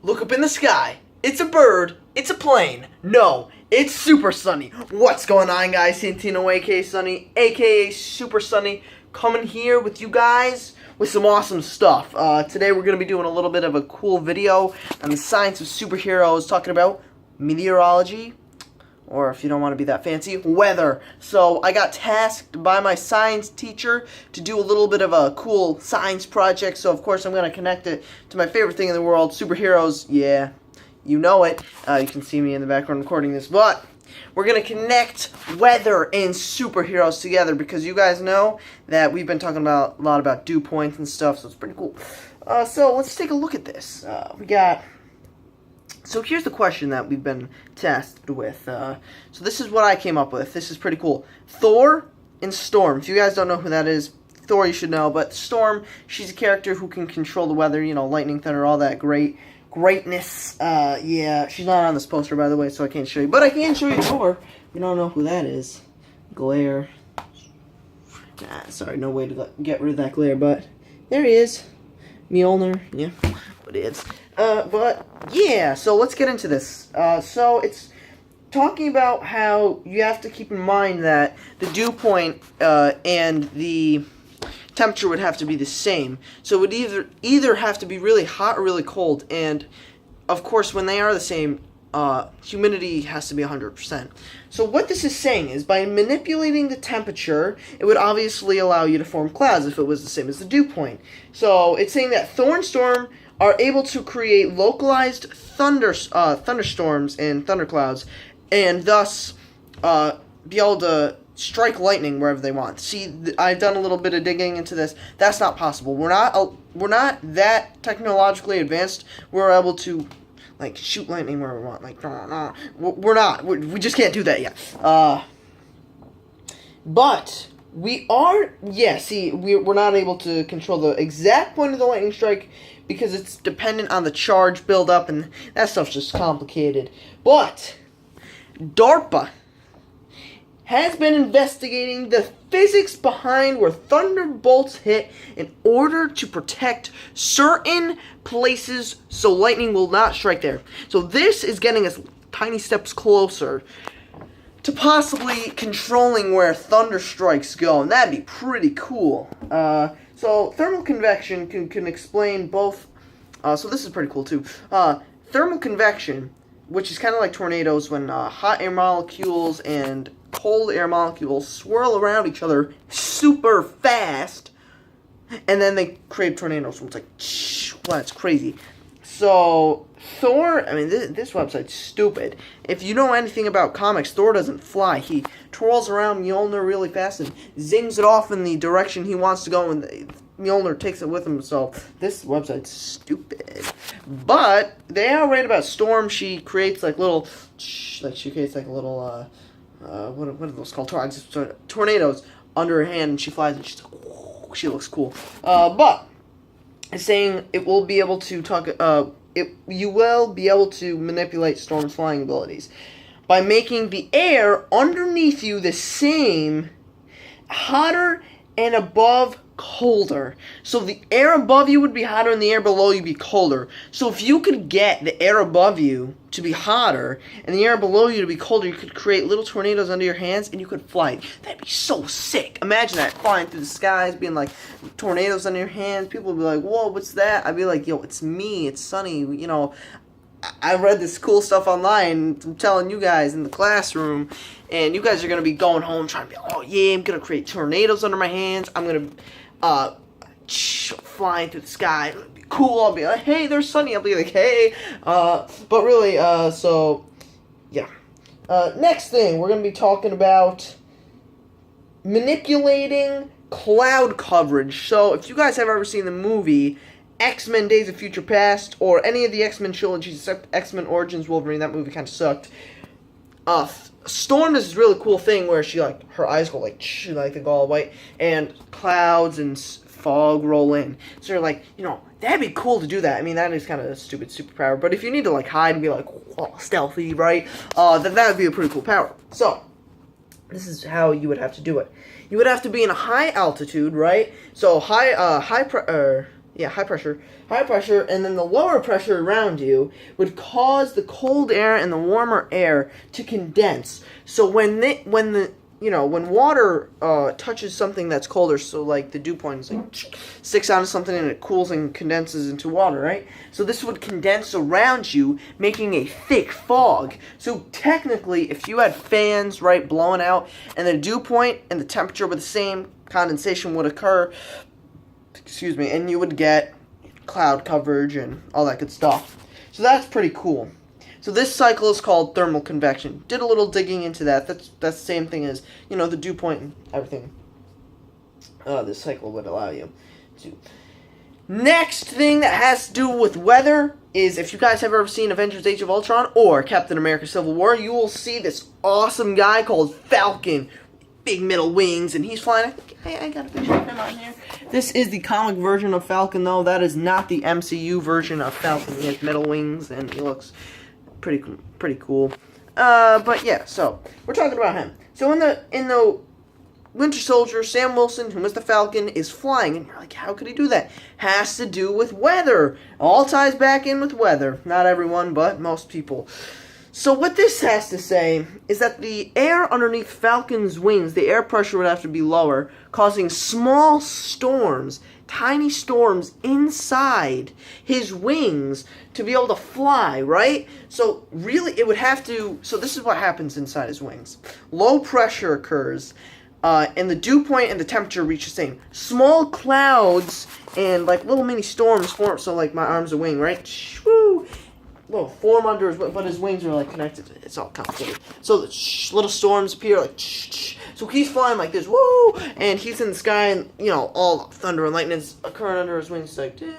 Look up in the sky. It's a bird. It's a plane. No, it's Super Sunny. What's going on, guys? Santino, aka Sunny, aka Super Sunny, coming here with you guys with some awesome stuff. Today we're going to be doing a little bit of a cool video on the science of superheroes, talking about meteorology, or if you don't want to be that fancy, weather. So I got tasked by my science teacher to do a little bit of a cool science project, so of course I'm going to connect it to my favorite thing in the world, superheroes. Yeah, you know it. You can see me in the background recording this, but we're going to connect weather and superheroes together because you guys know that we've been talking about a lot about dew points and stuff, so it's pretty cool. So let's take a look at this. So here's the question that we've been tasked with. So this is what I came up with. This is pretty cool. Thor and Storm. If you guys don't know who that is, Thor you should know, but Storm, she's a character who can control the weather, you know, lightning, thunder, all that greatness. Yeah, she's not on this poster, by the way, so I can't show you. But I can show you Thor. You don't know who that is. Glare. Sorry, no way to get rid of that glare, but there he is. Mjolnir. Yeah, what it is. But yeah, so let's get into this. So it's talking about how you have to keep in mind that the dew point and the temperature would have to be the same. So it would either have to be really hot or really cold, and of course when they are the same, humidity has to be 100%. So what this is saying is by manipulating the temperature, it would obviously allow you to form clouds if it was the same as the dew point. So it's saying that Thor and Storm are able to create localized thunderstorms and thunderclouds, and thus be able to strike lightning wherever they want. See, I've done a little bit of digging into this. That's not possible. We're not that technologically advanced. We're able to like shoot lightning where we want. Like we're not. We just can't do that yet. But we are. Yeah. See, we're not able to control the exact point of the lightning strike, because it's dependent on the charge buildup, and that stuff's just complicated. But DARPA has been investigating the physics behind where thunderbolts hit in order to protect certain places so lightning will not strike there. So this is getting us tiny steps closer to possibly controlling where thunder strikes go, and that'd be pretty cool. So thermal convection can explain both. So this is pretty cool too. Thermal convection, which is kind of like tornadoes when hot air molecules and cold air molecules swirl around each other super fast, and then they create tornadoes. So it's like, wow, it's crazy. So Thor, I mean, this website's stupid. If you know anything about comics, Thor doesn't fly. He twirls around Mjolnir really fast and zings it off in the direction he wants to go, and Mjolnir takes it with him. So this website's stupid. But they are right about Storm. She creates like little, she creates like a little, what are those called? Tornadoes under her hand, and she flies, and she's like, whoa, she looks cool. But it's saying it will be able to talk. You will be able to manipulate Storm's flying abilities by making the air underneath you the same, hotter, and above colder. So the air above you would be hotter and the air below you would be colder. So if you could get the air above you to be hotter and the air below you to be colder, you could create little tornadoes under your hands and you could fly. That'd be so sick. Imagine that, flying through the skies, being like tornadoes under your hands. People would be like, whoa, what's that? I'd be like, yo, it's me, it's Sunny. You know, I read this cool stuff online. I'm telling you guys in the classroom, and you guys are going to be going home trying to be, oh yeah, I'm going to create tornadoes under my hands. I'm going to flying through the sky. It'll be cool. I'll be like, hey, there's Sunny. I'll be like, hey. But really, so yeah. Next thing, we're going to be talking about manipulating cloud coverage. So if you guys have ever seen the movie X-Men Days of Future Past, or any of the X-Men trilogies except X-Men Origins Wolverine, that movie kind of sucked. Storm does this really cool thing where she, like, her eyes go like they go all white, and clouds and fog roll in. So you're like, you know, that'd be cool to do that. I mean, that is kind of a stupid superpower, but if you need to like hide and be like, oh, stealthy, right? Then that would be a pretty cool power. So this is how you would have to do it. You would have to be in a high altitude, right? So high Yeah, high pressure, and then the lower pressure around you would cause the cold air and the warmer air to condense. So when water touches something that's colder, so like the dew point is like sticks onto something and it cools and condenses into water, right? So this would condense around you, making a thick fog. So technically, if you had fans, right, blowing out, and the dew point and the temperature were the same, condensation would occur. Excuse me, and you would get cloud coverage and all that good stuff. So that's pretty cool. So this cycle is called thermal convection. Did a little digging into that. That's the same thing as, the dew point and everything. This cycle would allow you to. Next thing that has to do with weather is, if you guys have ever seen Avengers Age of Ultron or Captain America Civil War, you will see this awesome guy called Falcon. Big middle wings, and he's flying. I got a picture of him on here. This is the comic version of Falcon, though. That is not the MCU version of Falcon. He has middle wings, and he looks pretty cool. But yeah, so we're talking about him. So in the Winter Soldier, Sam Wilson, who was the Falcon, is flying, and you're like, how could he do that? Has to do with weather. All ties back in with weather. Not everyone, but most people. So what this has to say is that the air underneath Falcon's wings, the air pressure would have to be lower, causing small storms, tiny storms inside his wings to be able to fly, right? So really it would have to, so this is what happens inside his wings. Low pressure occurs, and the dew point and the temperature reach the same. Small clouds and like little mini storms form, so like my arm's a wing, right? Woo! Well, form under his, but his wings are like connected. It's all complicated. So the little storms appear like. So he's flying like this, woo, and he's in the sky, and all thunder and lightning is occurring under his wings. It's like, you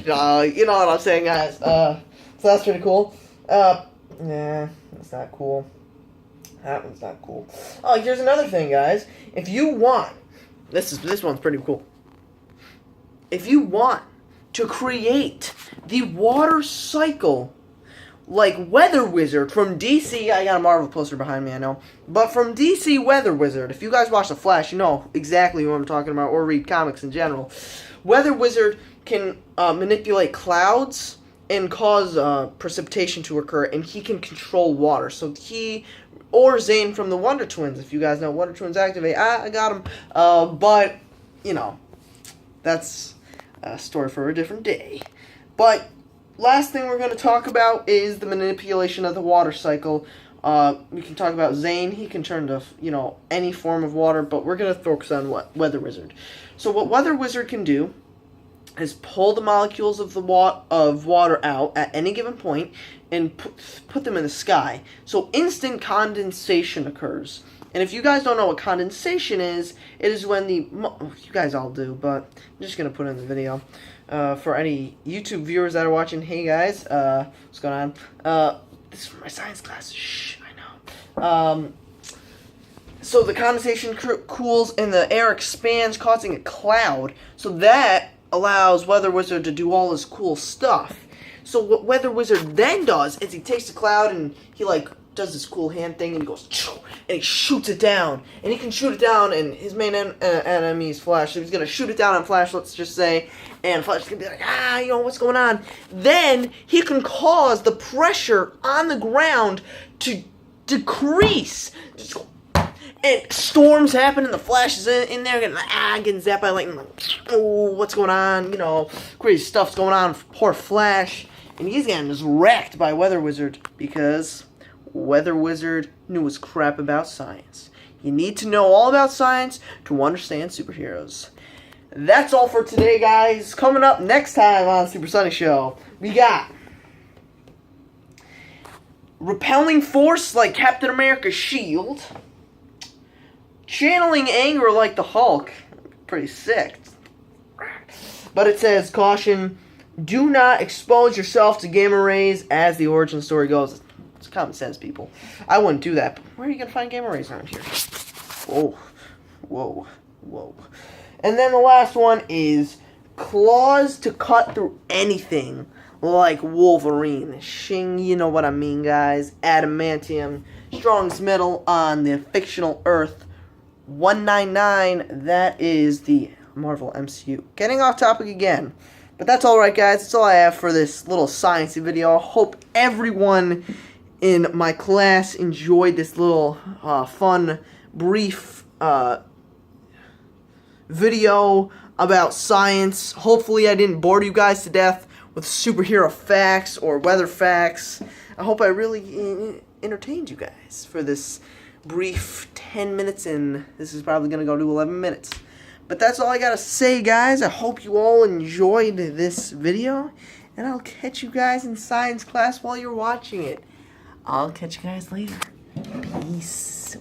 know what I'm saying, guys. So that's pretty cool. Nah, that's not cool. That one's not cool. Oh, here's another thing, guys. If you want, this one's pretty cool. If you want to create the water cycle like Weather Wizard from DC. I got a Marvel poster behind me, I know. But from DC Weather Wizard, if you guys watch The Flash, you know exactly what I'm talking about, or read comics in general. Weather Wizard can manipulate clouds and cause precipitation to occur, and he can control water. So he, or Zane from the Wonder Twins, if you guys know Wonder Twins activate, I got him. But, that's a story for a different day. But last thing we're going to talk about is the manipulation of the water cycle. We can talk about Zane. He can turn to, any form of water, but we're going to focus on Weather Wizard. So what Weather Wizard can do is pull the molecules of water out at any given point and put them in the sky. So instant condensation occurs. And if you guys don't know what condensation is, it is when you guys all do, but I'm just going to put it in the video. For any YouTube viewers that are watching, hey guys, what's going on? This is for my science class. Shh, I know. So the condensation cools and the air expands, causing a cloud. So that allows Weather Wizard to do all this cool stuff. So what Weather Wizard then does is he takes the cloud and he does this cool hand thing and he goes, and he shoots it down. And he can shoot it down, and his main enemy is Flash. So he's going to shoot it down on Flash, let's just say, and Flash is going to be like, what's going on? Then he can cause the pressure on the ground to decrease. Just go, and storms happen, and the Flash is in there getting zapped by lightning. Like, oh, what's going on? Crazy stuff's going on. Poor Flash. And he's getting just wrecked by Weather Wizard because Weather Wizard knew his crap about science. You need to know all about science to understand superheroes. That's all for today, guys. Coming up next time on Super Sunny Show, we got repelling force like Captain America's shield, channeling anger like the Hulk. Pretty sick. But it says, caution, do not expose yourself to gamma rays as the origin story goes. It's common sense, people. I wouldn't do that, but where are you going to find gamma rays around here? Whoa. Whoa. Whoa. And then the last one is claws to cut through anything, like Wolverine. Shing, you know what I mean, guys. Adamantium. Strong's metal on the fictional Earth 199. That is the Marvel MCU. Getting off topic again. But that's alright, guys. That's all I have for this little sciencey video. Hope everyone in my class enjoyed this little fun, brief video about science. Hopefully I didn't bore you guys to death with superhero facts or weather facts. I hope I really entertained you guys for this brief 10 minutes, and this is probably going to go to 11 minutes. But that's all I got to say, guys. I hope you all enjoyed this video, and I'll catch you guys in science class while you're watching it. I'll catch you guys later. Peace.